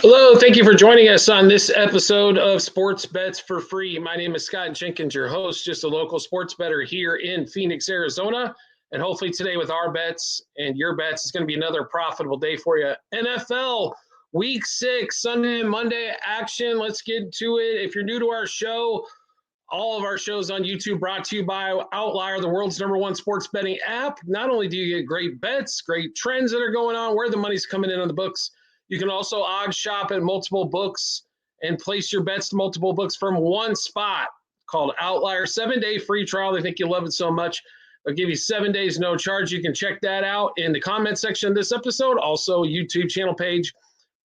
Hello, thank you for joining us on this episode of Sports Bets for Free. My name is Scott Jenkins, your host, just a local sports bettor here in Phoenix, Arizona. And hopefully today with our bets and your bets, it's going to be another profitable day for you. NFL Week 6, Sunday and Monday action. Let's get to it. If you're new to our show, all of our shows on YouTube brought to you by Outlier, the world's #1 sports betting app. Not only do you get great bets, great trends that are going on, where the money's coming in on the books, you can also odds shop at multiple books and place your bets to multiple books from one spot called Outlier. 7-day free trial. I think you'll love it so much. They'll give you 7 days, no charge. You can check that out in the comment section of this episode. Also, YouTube channel page,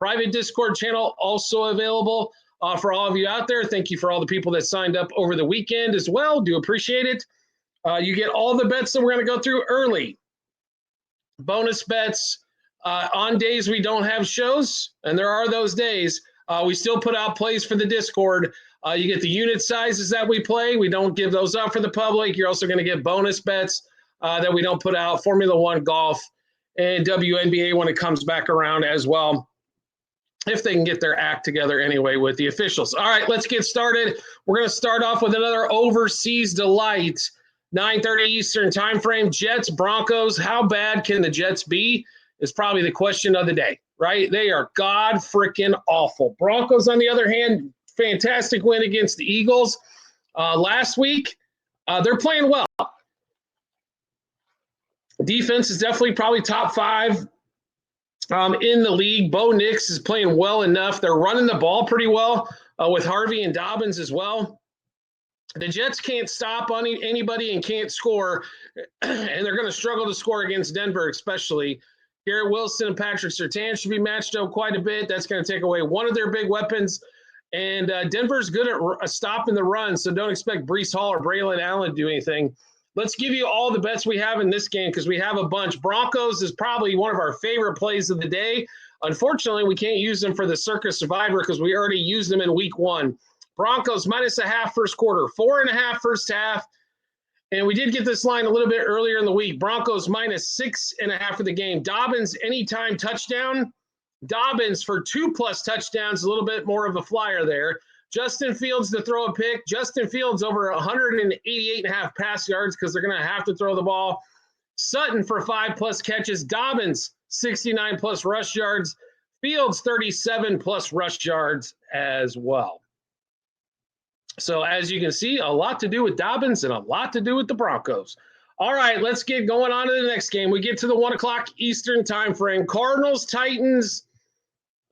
private Discord channel also available for all of you out there. Thank you for all the people that signed up over the weekend as well. Do appreciate it. You get all the bets that we're going to go through early. Bonus bets. On days we don't have shows, and there are those days, we still put out plays for the Discord. You get the unit sizes that we play. We don't give those out for the public. You're also going to get bonus bets that we don't put out, Formula One, golf, and WNBA when it comes back around as well, if they can get their act together anyway with the officials. All right, let's get started. We're going to start off with another overseas delight, 9:30 Eastern time frame. Jets, Broncos. How bad can the Jets be? Is probably the question of the day, right? They are god-freaking awful. Broncos, on the other hand, fantastic win against the Eagles last week. They're playing well. Defense is definitely probably top 5 in the league. Bo Nix is playing well enough. They're running the ball pretty well with Harvey and Dobbins as well. The Jets can't stop anybody and can't score, and they're going to struggle to score against Denver especially. Garrett Wilson and Patrick Surtain should be matched up quite a bit. That's going to take away one of their big weapons. And Denver's good at stopping the run, so don't expect Breece Hall or Braylon Allen to do anything. Let's give you all the bets we have in this game because we have a bunch. Broncos is probably one of our favorite plays of the day. Unfortunately, we can't use them for the Circus Survivor because we already used them in week 1. Broncos -0.5 first quarter, 4.5 first half. And we did get this line a little bit earlier in the week. Broncos -6.5 for the game. Dobbins anytime touchdown. Dobbins for 2+ touchdowns, a little bit more of a flyer there. Justin Fields to throw a pick. Justin Fields over 188.5 pass yards because they're going to have to throw the ball. Sutton for 5+ catches. Dobbins 69+ rush yards. Fields 37+ rush yards as well. So as you can see, a lot to do with Dobbins and a lot to do with the Broncos. All right, let's get going on to the next game. We get to the 1 o'clock Eastern time frame. Cardinals, Titans.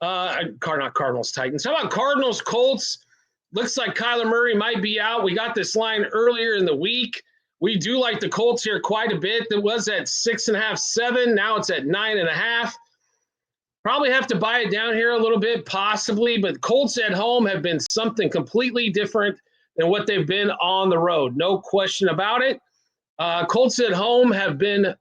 Not Cardinals, Titans. How about Cardinals, Colts? Looks like Kyler Murray might be out. We got this line earlier in the week. We do like the Colts here quite a bit. It was at 6.5, 7. Now it's at 9.5. Probably have to buy it down here a little bit, possibly, but Colts at home have been something completely different than what they've been on the road. No question about it. Colts at home have been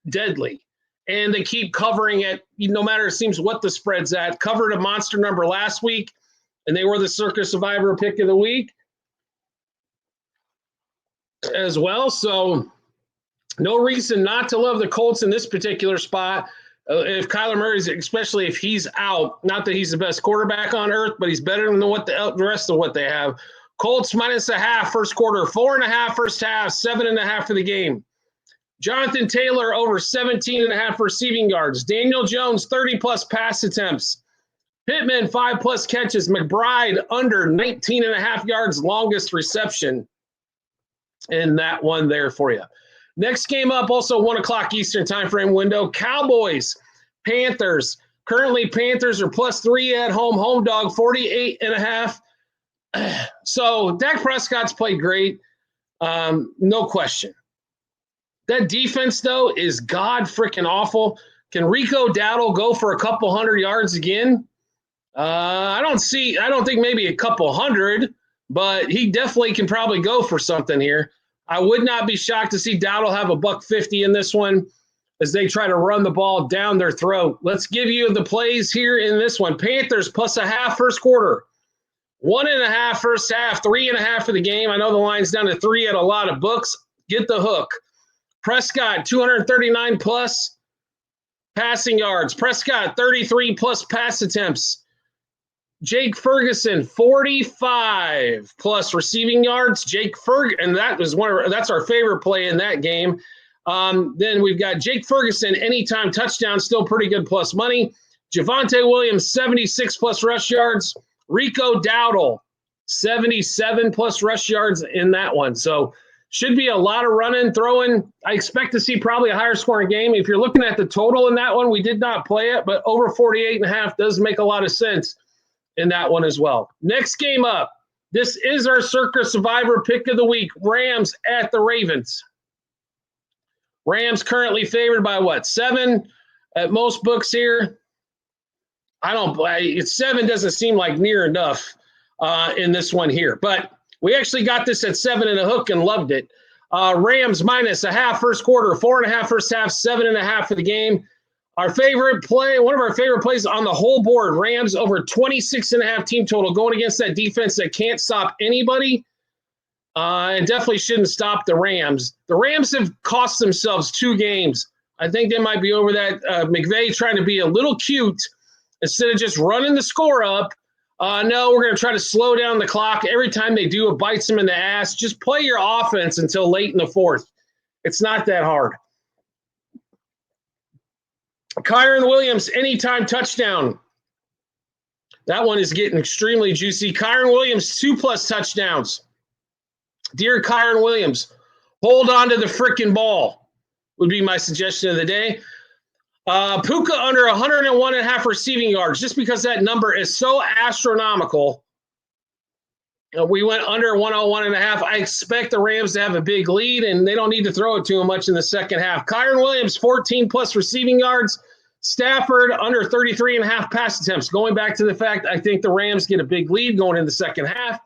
deadly, and they keep covering it, no matter it seems what the spread's at. Covered a monster number last week, and they were the Circus Survivor pick of the week as well. So no reason not to love the Colts in this particular spot. If Kyler Murray's, especially if he's out, not that he's the best quarterback on earth, but he's better than what the rest of what they have. Colts -0.5 first quarter, 4.5 first half, 7.5 for the game. Jonathan Taylor over 17.5 receiving yards. Daniel Jones 30+ pass attempts. Pittman 5+ catches. McBride under 19.5 yards, longest reception in that one there for you. Next game up, also 1 o'clock Eastern time frame window. Cowboys, Panthers. Currently, Panthers are +3 at home. Home dog, 48.5. So Dak Prescott's played great. No question. That defense, though, is god-freaking awful. Can Rico Dowdle go for a couple hundred yards again? I don't think maybe a couple hundred, but he definitely can probably go for something here. I would not be shocked to see Dowdle have a $150 in this one as they try to run the ball down their throat. Let's give you the plays here in this one. Panthers +0.5 first quarter, 1.5 first half, 3.5 for the game. I know the line's down to 3 at a lot of books. Get the hook. Prescott, 239+ passing yards. Prescott, 33+ pass attempts. Jake Ferguson, 45 plus receiving yards. And that's our favorite play in that game. Then we've got Jake Ferguson, anytime touchdown, still pretty good plus money. Javonte Williams, 76 plus rush yards. Rico Dowdle, 77 plus rush yards in that one. So should be a lot of running, throwing. I expect to see probably a higher scoring game. If you're looking at the total in that one, we did not play it, but over 48.5 does make a lot of sense in that one as well. Next game up. This is our Circa Survivor pick of the week. Rams at the Ravens. Rams currently favored by what? 7 at most books here. It's 7 doesn't seem like near enough in this one here, but we actually got this at 7 and a hook and loved it. Rams minus a half first quarter, 4.5 first half, 7.5 for the game. Our favorite play, one of our favorite plays on the whole board, Rams over 26.5 team total, going against that defense that can't stop anybody and definitely shouldn't stop the Rams. The Rams have cost themselves 2 games. I think they might be over that. McVay trying to be a little cute instead of just running the score up. No, we're going to try to slow down the clock. Every time they do, it bites them in the ass. Just play your offense until late in the fourth. It's not that hard. Kyren Williams, anytime touchdown. That one is getting extremely juicy. Kyren Williams, 2+ touchdowns. Dear Kyren Williams, hold on to the frickin' ball would be my suggestion of the day. Puka under 101.5 receiving yards, just because that number is so astronomical. We went under 101.5. I expect the Rams to have a big lead, and they don't need to throw it to him much in the second half. Kyren Williams, 14+ receiving yards. Stafford under 33.5 pass attempts. Going back to the fact I think the Rams get a big lead going in the second half.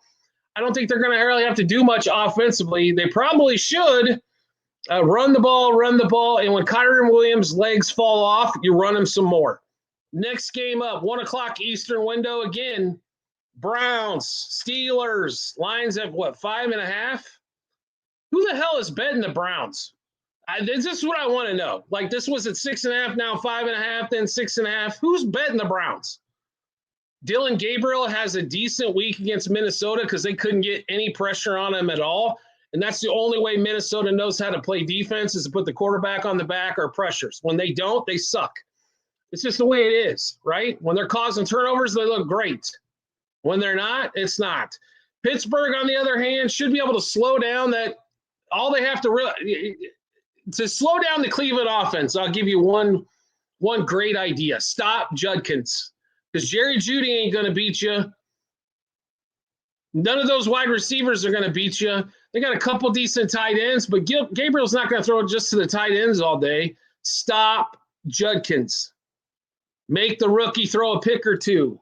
I don't think they're going to really have to do much offensively. They probably should run the ball, and when Kyren Williams' legs fall off, you run him some more. Next game up, 1 o'clock Eastern window again. Browns, Steelers, lines at what, 5.5? Who the hell is betting the Browns? This is what I want to know. Like, this was at 6.5, now 5.5, then 6.5. Who's betting the Browns? Dylan Gabriel has a decent week against Minnesota because they couldn't get any pressure on him at all. And that's the only way Minnesota knows how to play defense is to put the quarterback on the back or pressures. When they don't, they suck. It's just the way it is, right? When they're causing turnovers, they look great. When they're not, it's not. Pittsburgh, on the other hand, should be able to slow down that. All they have to slow down the Cleveland offense, I'll give you one great idea. Stop Judkins, because Jerry Jeudy ain't going to beat you. None of those wide receivers are going to beat you. They got a couple decent tight ends, but Gabriel's not going to throw it just to the tight ends all day. Stop Judkins. Make the rookie throw a pick or two.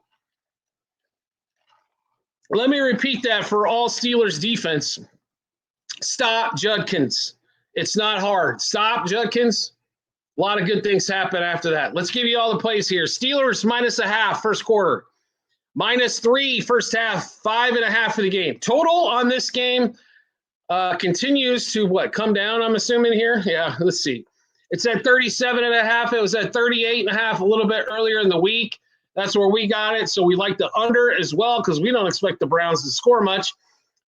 Let me repeat that for all Steelers defense. Stop Judkins. It's not hard. Stop Judkins. A lot of good things happen after that. Let's give you all the plays here. Steelers -0.5 first quarter. -3 first half, 5.5 for the game. Total on this game continues to come down, I'm assuming here. Yeah, let's see. It's at 37.5. It was at 38.5 a little bit earlier in the week. That's where we got it. So we like the under as well because we don't expect the Browns to score much.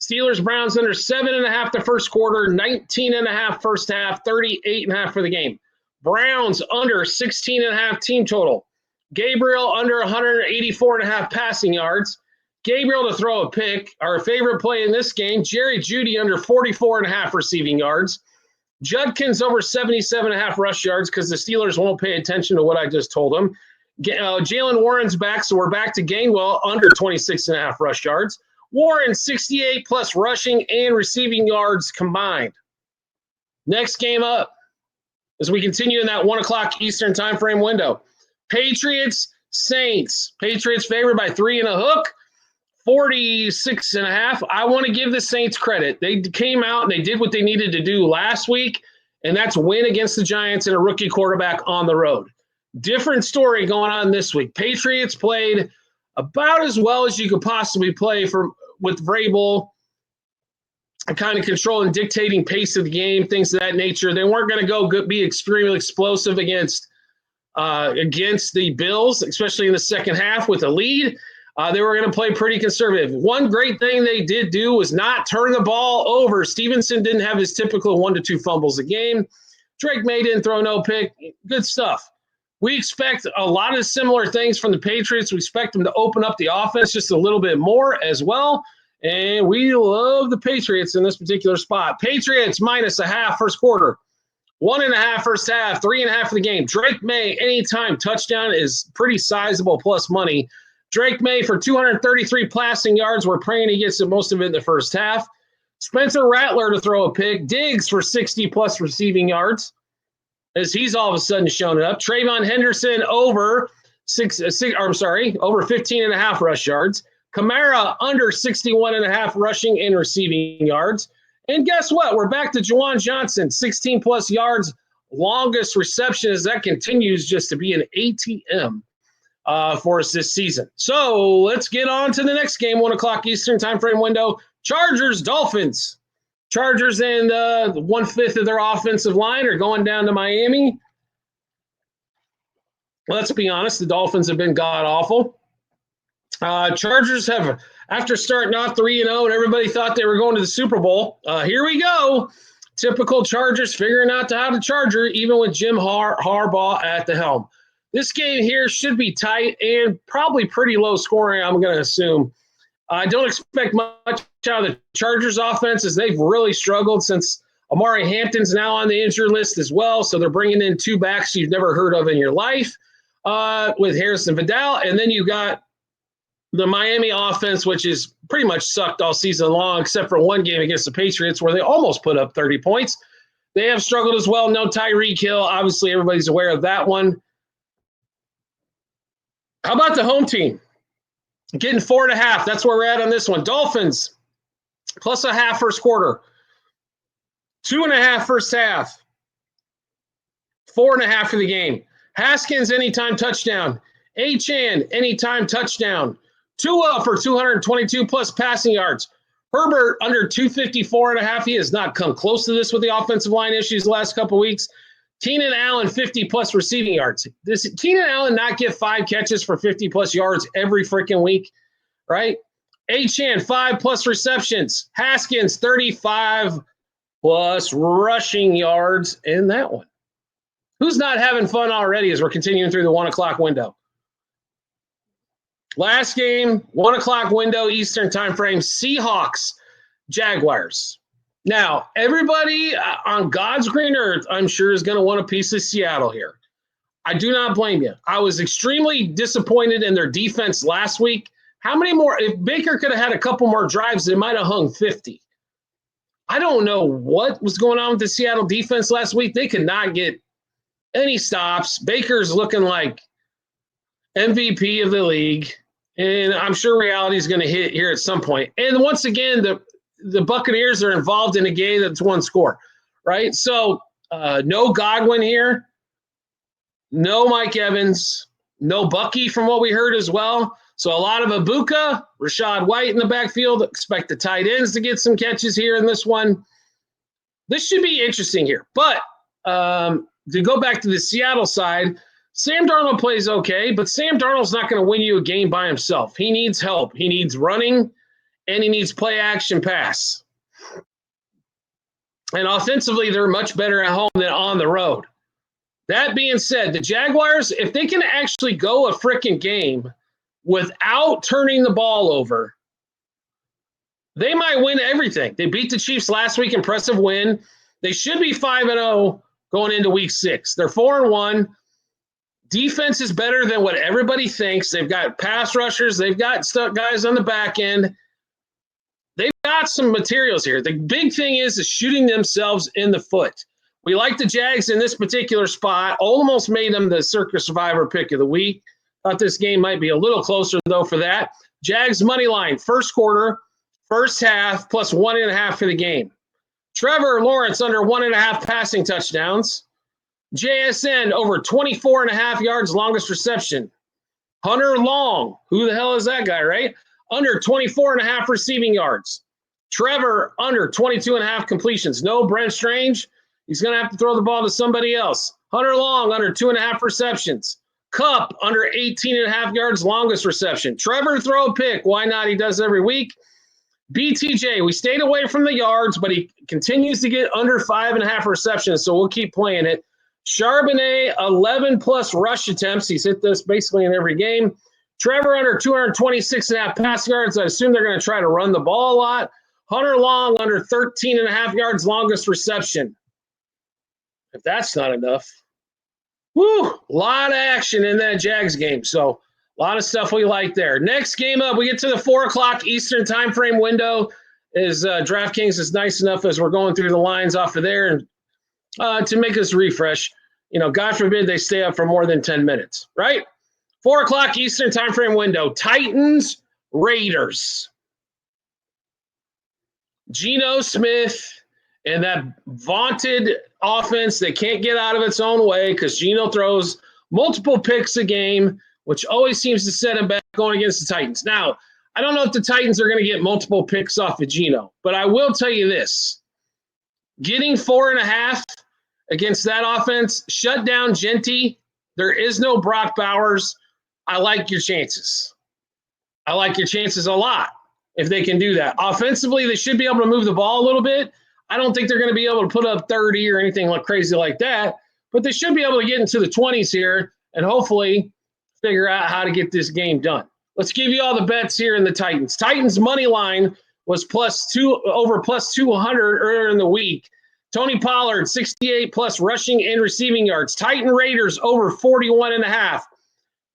Steelers-Browns under 7.5 the first quarter, 19.5 first half, 38.5 for the game. Browns under 16.5 team total. Gabriel under 184.5 passing yards. Gabriel to throw a pick. Our favorite play in this game, Jerry Jeudy under 44.5 receiving yards. Judkins over 77.5 rush yards because the Steelers won't pay attention to what I just told them. Jalen Warren's back, so we're back to Gainwell under 26.5 rush yards. Warren 68 plus rushing and receiving yards combined. Next game up as we continue in that 1 o'clock Eastern time frame window. Patriots, Saints. Patriots favored by 3 and a hook, 46.5. I want to give the Saints credit. They came out and they did what they needed to do last week, and that's win against the Giants and a rookie quarterback on the road. Different story going on this week. Patriots played about as well as you could possibly play with Vrabel kind of controlling, dictating pace of the game, things of that nature. They weren't going to be extremely explosive against the Bills, especially in the second half with a lead. They were going to play pretty conservative. One great thing they did do was not turn the ball over. Stevenson didn't have his typical 1 to 2 fumbles a game. Drake May didn't throw no pick. Good stuff. We expect a lot of similar things from the Patriots. We expect them to open up the offense just a little bit more as well. And we love the Patriots in this particular spot. Patriots -0.5 first quarter. 1.5 first half, 3.5 for the game. Drake May, anytime touchdown is pretty sizable plus money. Drake May for 233 passing yards. We're praying he gets most of it in the first half. Spencer Rattler to throw a pick. Diggs for 60 plus receiving yards, as he's all of a sudden shown up. Trayvon Henderson over 15.5 rush yards. Kamara under 61.5 rushing and receiving yards. And guess what? We're back to Juwan Johnson, 16 plus yards, longest reception as that continues just to be an ATM for us this season. So let's get on to the next game, 1 o'clock Eastern time frame window. Chargers, Dolphins. Chargers and 1/5 of their offensive line are going down to Miami. Let's be honest, the Dolphins have been god-awful. Chargers have, after starting off 3-0 and everybody thought they were going to the Super Bowl, here we go. Typical Chargers figuring out how to Charger, even with Jim Harbaugh at the helm. This game here should be tight and probably pretty low scoring, I'm going to assume. I don't expect much out of the Chargers offense as they've really struggled since Amari Hampton's now on the injured list as well. So they're bringing in 2 backs you've never heard of in your life with Harrison Vidal. And then you got the Miami offense, which is pretty much sucked all season long, except for one game against the Patriots where they almost put up 30 points. They have struggled as well. No Tyreek Hill. Obviously, everybody's aware of that one. How about the home team? Getting 4.5. That's where we're at on this one. Dolphins, +0.5 first quarter. 2.5 first half. 4.5 for the game. Haskins, anytime touchdown. Achane, anytime touchdown. Tua for 222 plus passing yards. Herbert under 254.5. He has not come close to this with the offensive line issues the last couple of weeks. Keenan Allen, 50 plus receiving yards. Does Keenan Allen not get 5 catches for 50 plus yards every freaking week? Right? Achane, 5 plus receptions. Haskins, 35 plus rushing yards in that one. Who's not having fun already as we're continuing through the 1 o'clock window? Last game, 1 o'clock window, Eastern time frame, Seahawks, Jaguars. Now, everybody on God's green earth, I'm sure, is going to want a piece of Seattle here. I do not blame you. I was extremely disappointed in their defense last week. How many more? If Baker could have had a couple more drives, they might have hung 50. I don't know what was going on with the Seattle defense last week. They could not get any stops. Baker's looking like MVP of the league. And I'm sure reality is going to hit here at some point. And once again, the Buccaneers are involved in a game that's one score, right? So no Godwin here, no Mike Evans, no Bucky from what we heard as well. So a lot of Ibuka, Rashad White in the backfield. Expect the tight ends to get some catches here in this one. This should be interesting here. But to go back to the Seattle side, Sam Darnold plays okay, but Sam Darnold's not going to win you a game by himself. He needs help. He needs running, and he needs play action pass. And offensively, they're much better at home than on the road. That being said, the Jaguars, if they can actually go a freaking game without turning the ball over, they might win everything. They beat the Chiefs last week, impressive win. They should be 5-0 going into week 6. They're 4-1. Defense is better than what everybody thinks. They've got pass rushers. They've got guys on the back end. They've got some materials here. The big thing is shooting themselves in the foot. We like the Jags in this particular spot. Almost made them the Circus Survivor pick of the week. Thought this game might be a little closer, though, for that. Jags money line, first quarter, first half, plus 1.5 for the game. Trevor Lawrence under 1.5 passing touchdowns. JSN over 24.5 yards, longest reception. Hunter Long, who the hell is that guy, right? Under 24.5 receiving yards. Trevor under 22.5 completions. No Brent Strange. He's going to have to throw the ball to somebody else. Hunter Long under 2.5 receptions. Cup under 18.5 yards, longest reception. Trevor throw a pick. Why not? He does every week. BTJ, we stayed away from the yards, but he continues to get under 5.5 receptions, so we'll keep playing it. Charbonnet, 11-plus rush attempts. He's hit this basically in every game. Trevor under 226.5 pass yards. I assume they're going to try to run the ball a lot. Hunter Long under 13.5 yards, longest reception. If that's not enough. Woo, a lot of action in that Jags game. So a lot of stuff we like there. Next game up, we get to the 4 o'clock Eastern time frame window. DraftKings is nice enough as we're going through the lines off of there and to make us refresh. God forbid they stay up for more than 10 minutes, right? 4 o'clock Eastern time frame window. Titans, Raiders. Geno Smith and that vaunted offense that can't get out of its own way because Geno throws multiple picks a game, which always seems to set him back going against the Titans. Now, I don't know if the Titans are going to get multiple picks off of Geno, but I will tell you this. Getting 4.5 against that offense, shut down Genty. There is no Brock Bowers. I like your chances. I like your chances a lot if they can do that. Offensively, they should be able to move the ball a little bit. I don't think they're going to be able to put up 30 or anything like crazy like that, but they should be able to get into the 20s here and hopefully figure out how to get this game done. Let's give you all the bets here in the Titans. Titans money line was over plus 200 earlier in the week. Tony Pollard, 68 plus rushing and receiving yards. Titan Raiders over 41.5.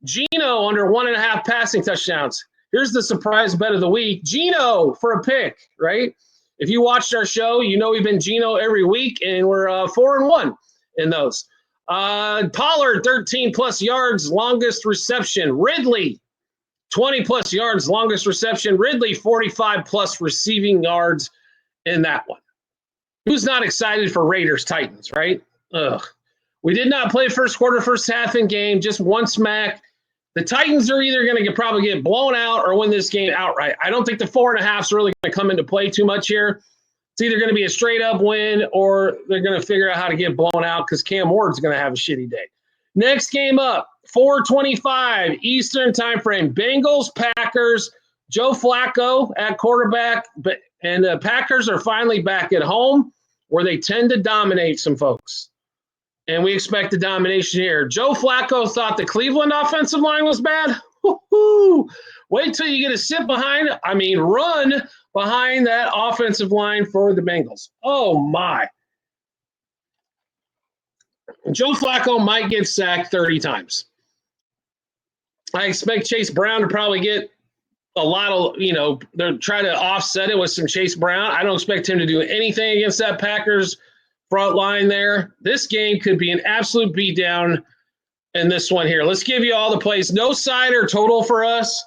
Geno under 1.5 passing touchdowns. Here's the surprise bet of the week. Geno for a pick, right? If you watched our show, you know we've been Geno every week, and we're 4-1 in those. Pollard, 13-plus yards, longest reception. Ridley, 20-plus yards, longest reception. Ridley, 45-plus receiving yards in that one. Who's not excited for Raiders-Titans, right? Ugh. We did not play first quarter, first half in game, just one smack. The Titans are either going to probably get blown out or win this game outright. I don't think the 4.5 is really going to come into play too much here. It's either going to be a straight-up win or they're going to figure out how to get blown out because Cam Ward's going to have a shitty day. Next game up, 4:25 Eastern time frame. Bengals, Packers, Joe Flacco at quarterback. And the Packers are finally back at home where they tend to dominate some folks. And we expect the domination here. Joe Flacco thought the Cleveland offensive line was bad. Woo-hoo. Wait till you get run behind that offensive line for the Bengals. Oh, my. Joe Flacco might get sacked 30 times. I expect Chase Brown to probably get a lot of, they'll try to offset it with some Chase Brown. I don't expect him to do anything against that Packers front line there. This game could be an absolute beatdown in this one here. Let's give you all the plays. No side or total for us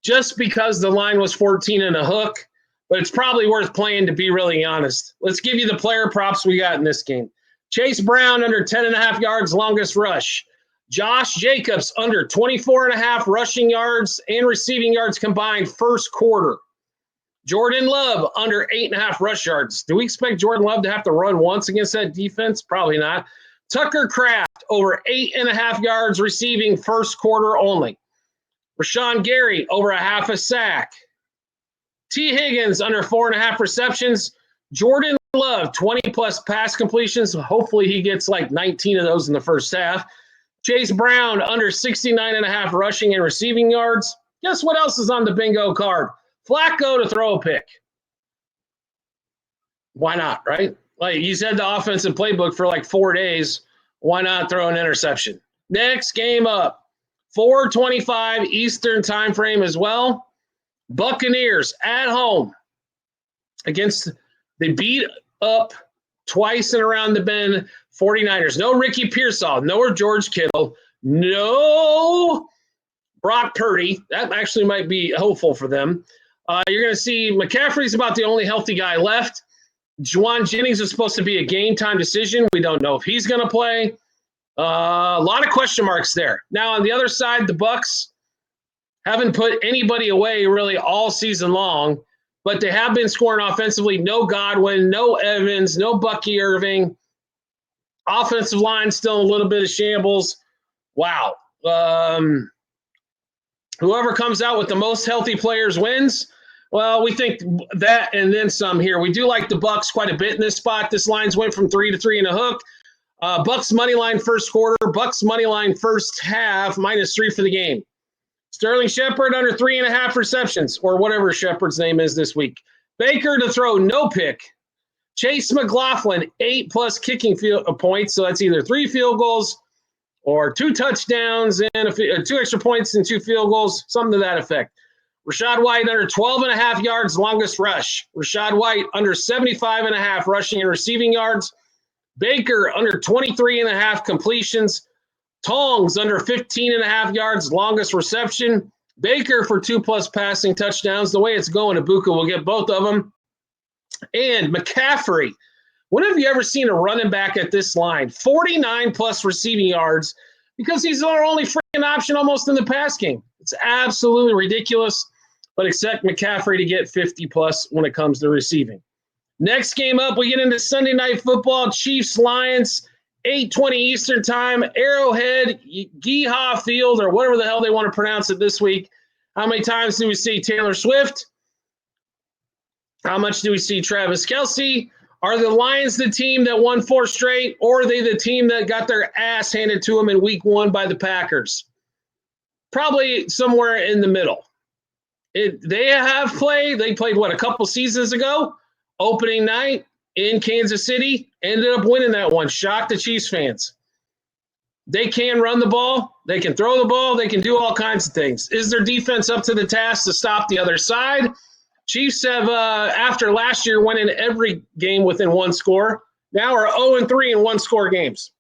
just because the line was 14 and a hook, but it's probably worth playing to be really honest. Let's give you the player props we got in this game. Chase Brown under 10.5 yards, longest rush. Josh Jacobs under 24.5 rushing yards and receiving yards combined first quarter. Jordan Love under 8.5 rush yards. Do we expect Jordan Love to have to run once against that defense? Probably not. Tucker Kraft over 8.5 yards receiving first quarter only. Rashawn Gary over a half a sack. T. Higgins under 4.5 receptions. Jordan Love 20-plus pass completions. Hopefully he gets like 19 of those in the first half. Chase Brown under 69.5 rushing and receiving yards. Guess what else is on the bingo card? Flacco to throw a pick. Why not, right? Like he's had the offensive playbook for like 4 days. Why not throw an interception? Next game up, 4:25 Eastern time frame as well. Buccaneers at home against the beat up twice and around the bend 49ers. No Ricky Pearsall, no George Kittle, no Brock Purdy. That actually might be hopeful for them. You're going to see McCaffrey's about the only healthy guy left. Juwan Jennings is supposed to be a game-time decision. We don't know if he's going to play. A lot of question marks there. Now, on the other side, the Bucs haven't put anybody away really all season long, but they have been scoring offensively. No Godwin, no Evans, no Bucky Irving. Offensive line still a little bit of shambles. Wow. Whoever comes out with the most healthy players wins. Well, we think that and then some here. We do like the Bucks quite a bit in this spot. This line's went from 3 to 3.5. Bucks money line first quarter. Bucks money line first half -3 for the game. Sterling Shepard under 3.5 receptions, or whatever Shepard's name is this week. Baker to throw no pick. Chase McLaughlin 8+ kicking points. So that's either 3 field goals or 2 touchdowns and 2 extra points and 2 field goals, something to that effect. Rachaad White under 12.5 yards, longest rush. Rachaad White under 75.5 rushing and receiving yards. Baker under 23.5 completions. Tongs under 15.5 yards, longest reception. Baker for 2+ passing touchdowns. The way it's going, Ibuka will get both of them. And McCaffrey. When have you ever seen a running back at this line? 49+ receiving yards because he's our only freaking option almost in the pass game. It's absolutely ridiculous, but expect McCaffrey to get 50+ when it comes to receiving. Next game up, we get into Sunday Night Football, Chiefs-Lions, 8:20 Eastern Time, Arrowhead, Yeehaw Field, or whatever the hell they want to pronounce it this week. How many times do we see Taylor Swift? How much do we see Travis Kelce? Are the Lions the team that won 4 straight, or are they the team that got their ass handed to them in week 1 by the Packers? Probably somewhere in the middle. They played, a couple seasons ago, opening night in Kansas City, ended up winning that one, shocked the Chiefs fans. They can run the ball, they can throw the ball, they can do all kinds of things. Is their defense up to the task to stop the other side? Chiefs have, after last year, went in every game within 1 score. Now are 0-3 in 1-score games.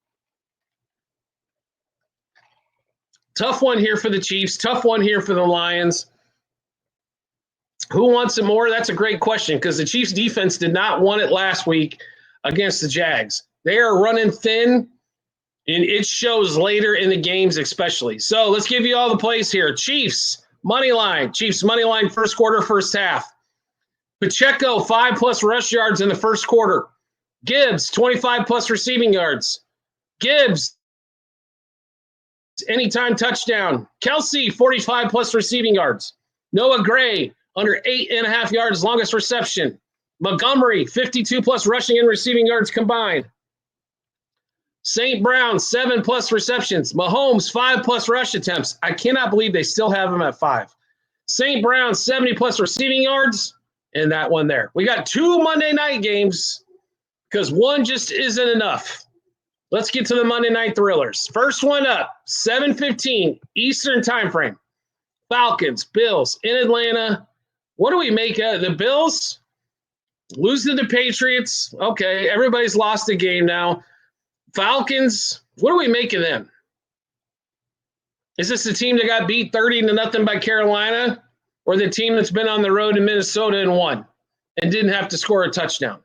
Tough one here for the Chiefs. Tough one here for the Lions. Who wants it more? That's a great question because the Chiefs defense did not want it last week against the Jags. They are running thin, and it shows later in the games especially. So let's give you all the plays here. Chiefs, money line. Chiefs, money line, first quarter, first half. Pacheco, 5+ rush yards in the first quarter. Gibbs, 25+ receiving yards. Gibbs, anytime touchdown. Kelce, 45+ receiving yards. Noah Gray, under 8.5 yards, longest reception. Montgomery, 52+ rushing and receiving yards combined. St. Brown, 7+ receptions. Mahomes, 5+ rush attempts. I cannot believe they still have him at 5. St. Brown, 70+ receiving yards. And that one there. We got 2 Monday night games because one just isn't enough. Let's get to the Monday night thrillers. First one up, 7:15 Eastern time frame. Falcons, Bills in Atlanta. What do we make of the Bills? Lose to the Patriots. Okay, everybody's lost a game now. Falcons, what do we make of them? Is this the team that got beat 30-0 by Carolina? Or the team that's been on the road in Minnesota and won and didn't have to score a touchdown?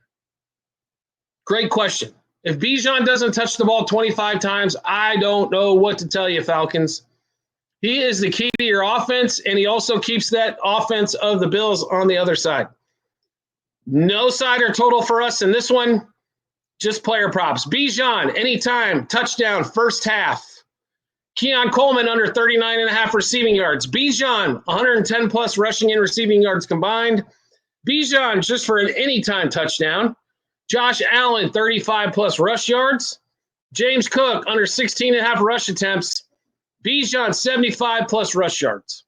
Great question. If Bijan doesn't touch the ball 25 times, I don't know what to tell you, Falcons. He is the key to your offense, and he also keeps that offense of the Bills on the other side. No side or total for us in this one, just player props. Bijan, anytime, touchdown, first half. Keon Coleman under 39.5 receiving yards. Bijan, 110+ rushing and receiving yards combined. Bijan just for an anytime touchdown. Josh Allen, 35+ rush yards. James Cook, under 16.5 rush attempts. Bijan, 75+ rush yards.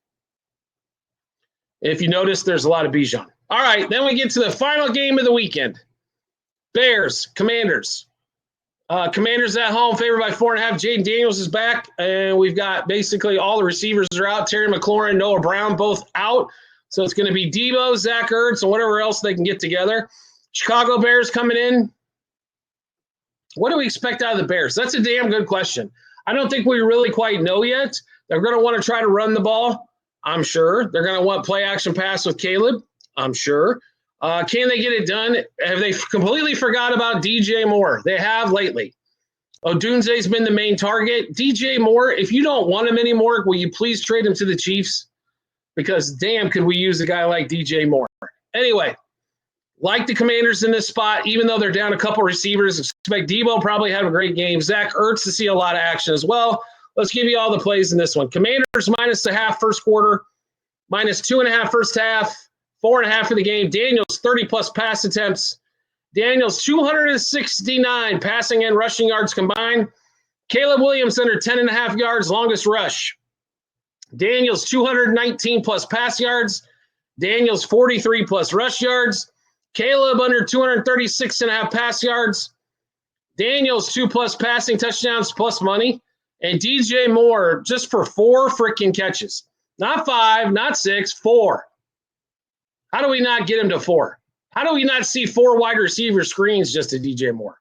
If you notice, there's a lot of Bijan. All right, then we get to the final game of the weekend. Bears, Commanders. Commanders at home, favored by 4.5. Jaden Daniels is back, and we've got basically all the receivers are out. Terry McLaurin, Noah Brown, both out. So it's going to be Debo, Zach Ertz, and whatever else they can get together. Chicago Bears coming in. What do we expect out of the Bears? That's a damn good question. I don't think we really quite know yet. They're going to want to try to run the ball, I'm sure. They're going to want play action pass with Caleb, I'm sure. Can they get it done? Have they completely forgot about DJ Moore? They have lately. Odunze's been the main target. DJ Moore, if you don't want him anymore, will you please trade him to the Chiefs? Because damn, could we use a guy like DJ Moore. Anyway, like the Commanders in this spot, even though they're down a couple receivers, expect Debo probably have a great game. Zach Ertz to see a lot of action as well. Let's give you all the plays in this one. Commanders -0.5 first quarter, -2.5 first half, 4.5 for the game. Daniels 30+ pass attempts. Daniels 269 passing and rushing yards combined. Caleb Williams under 10.5 yards, longest rush. Daniels 219+ pass yards. Daniels 43+ rush yards. Caleb under 236.5 pass yards. Daniels 2+ passing touchdowns plus money. And DJ Moore just for 4 freaking catches. Not 5, not 6, 4. How do we not get him to 4? How do we not see 4 wide receiver screens just to DJ Moore?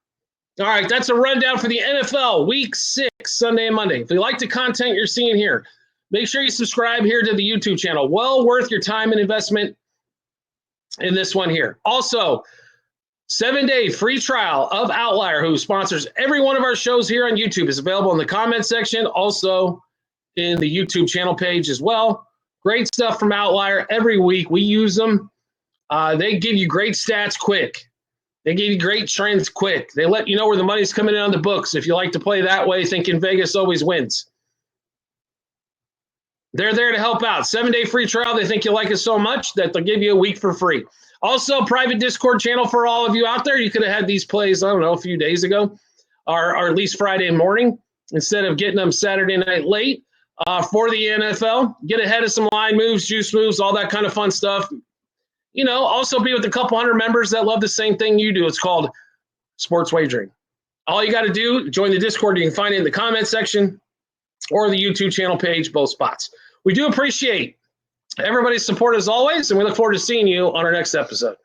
All right, that's a rundown for the NFL Week 6, Sunday and Monday. If you like the content you're seeing here, make sure you subscribe here to the YouTube channel. Well worth your time and investment in this one here. Also, 7-day free trial of Outlier, who sponsors every one of our shows here on YouTube, is available in the comment section, also in the YouTube channel page as well. Great stuff from Outlier every week. We use them. They give you great stats quick. They give you great trends quick. They let you know where the money's coming in on the books. If you like to play that way, thinking Vegas always wins. They're there to help out. 7-day free trial. They think you like it so much that they'll give you a week for free. Also, private Discord channel for all of you out there. You could have had these plays, I don't know, a few days ago, or at least Friday morning, instead of getting them Saturday night late for the NFL. Get ahead of some line moves, juice moves, all that kind of fun stuff. You know, also be with a couple hundred members that love the same thing you do. It's called sports wagering. All you got to do, join the Discord. You can find it in the comment section or the YouTube channel page, both spots. We do appreciate everybody's support as always, and we look forward to seeing you on our next episode.